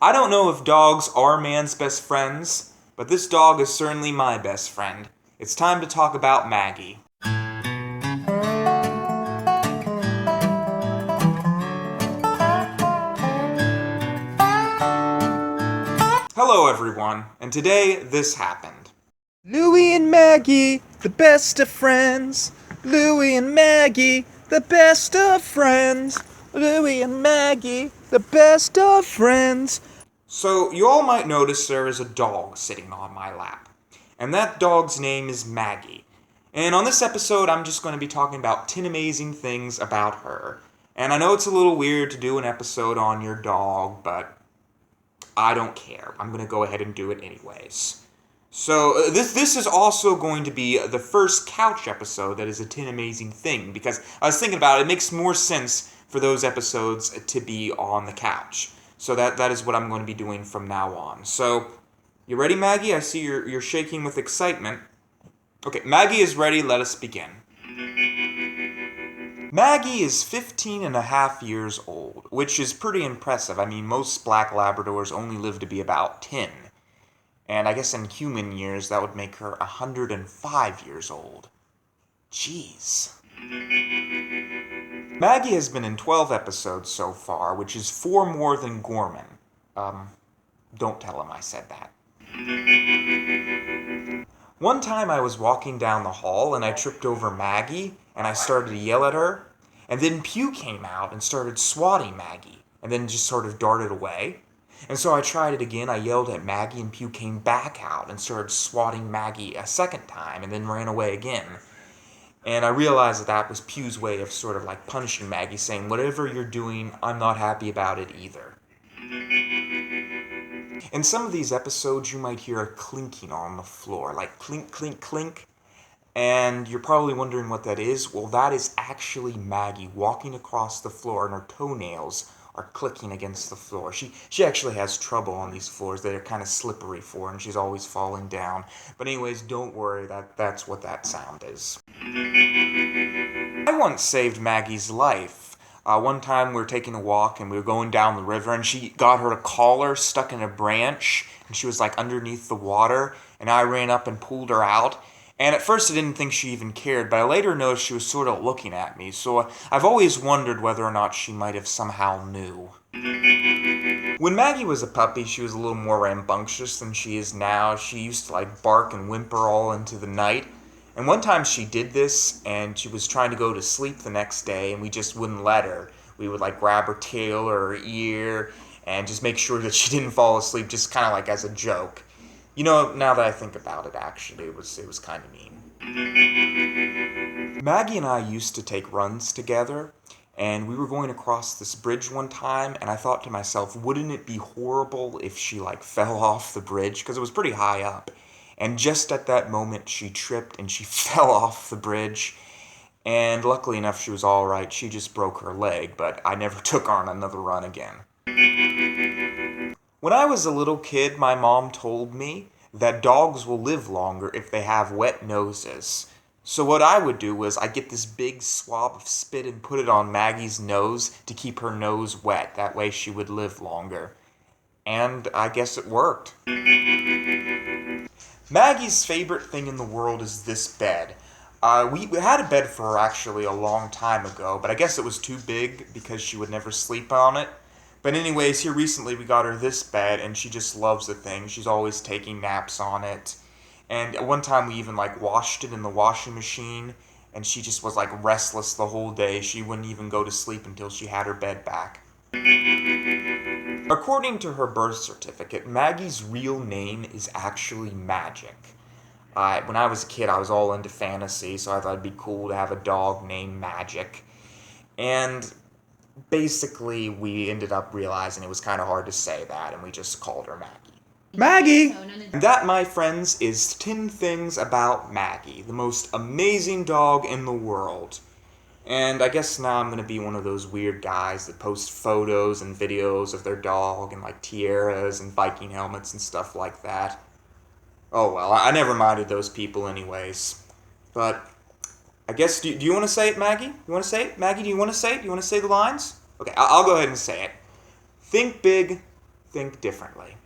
I don't know if dogs are man's best friends, but this dog is certainly my best friend. It's time to talk about Maggie. Hello everyone, and today this happened. Louie and Maggie, the best of friends. Louie and Maggie, the best of friends. Louie and Maggie, the best of friends. So, you all might notice there is a dog sitting on my lap. And that dog's name is Maggie. And on this episode, I'm just going to be talking about 10 amazing things about her. And I know it's a little weird to do an episode on your dog, but I don't care. I'm going to go ahead and do it anyways. So, this is also going to be the first couch episode that is a 10 amazing thing, because I was thinking about it, it makes more sense for those episodes to be on the couch. So that is what I'm going to be doing from now on. So, you ready, Maggie? I see you're shaking with excitement. Okay, Maggie is ready. Let us begin. Maggie is 15 and a half years old, which is pretty impressive. I mean, most black Labradors only live to be about 10. And I guess in human years, that would make her 105 years old. Jeez. Maggie has been in 12 episodes so far, which is 4 more than Gorman. Don't tell him I said that. One time I was walking down the hall and I tripped over Maggie and I started to yell at her. And then Pew came out and started swatting Maggie and then just sort of darted away. And so I tried it again. I yelled at Maggie and Pew came back out and started swatting Maggie a second time and then ran away again. And I realized that was Pew's way of sort of like punishing Maggie, saying, whatever you're doing, I'm not happy about it either. In some of these episodes, you might hear a clinking on the floor, like clink, clink, clink. And you're probably wondering what that is. Well, that is actually Maggie walking across the floor, and her toenails are clicking against the floor. She actually has trouble on these floors that are kind of slippery for her, and she's always falling down. But anyways, don't worry, that's what that sound is. I once saved Maggie's life. One time we were taking a walk and we were going down the river, and she got her collar stuck in a branch, and she was like underneath the water, and I ran up and pulled her out. And at first I didn't think she even cared, but I later noticed she was sort of looking at me, so I've always wondered whether or not she might have somehow knew. When Maggie was a puppy, she was a little more rambunctious than she is now. She used to like bark and whimper all into the night. And one time she did this, and she was trying to go to sleep the next day, and we just wouldn't let her. We would like grab her tail or her ear, and just make sure that she didn't fall asleep, just kind of like as a joke. You know, now that I think about it, actually, it was kind of mean. Maggie and I used to take runs together, and we were going across this bridge one time, and I thought to myself, wouldn't it be horrible if she, like, fell off the bridge? Because it was pretty high up. And just at that moment, she tripped and she fell off the bridge. And luckily enough, she was all right. She just broke her leg, but I never took her on another run again. When I was a little kid, my mom told me that dogs will live longer if they have wet noses. So what I would do was I'd get this big swab of spit and put it on Maggie's nose to keep her nose wet. That way she would live longer. And I guess it worked. Maggie's favorite thing in the world is this bed. We had a bed for her actually a long time ago, but I guess it was too big because she would never sleep on it. But anyways, here recently we got her this bed, and she just loves the thing. She's always taking naps on it. And one time we even like washed it in the washing machine, and she just was like restless the whole day. She wouldn't even go to sleep until she had her bed back. According to her birth certificate, Maggie's real name is actually Magic. When I was a kid, I was all into fantasy, so I thought it'd be cool to have a dog named Magic. And basically, we ended up realizing it was kind of hard to say that, and we just called her Maggie. Maggie! And that, my friends, is 10 things about Maggie, the most amazing dog in the world. And I guess now I'm going to be one of those weird guys that post photos and videos of their dog and like tiaras and Viking helmets and stuff like that. Oh well, I never minded those people anyways. But I guess, do you want to say it, Maggie? You want to say it? Maggie, do you want to say it? Do you want to say the lines? Okay, I'll go ahead and say it. Think big, think differently.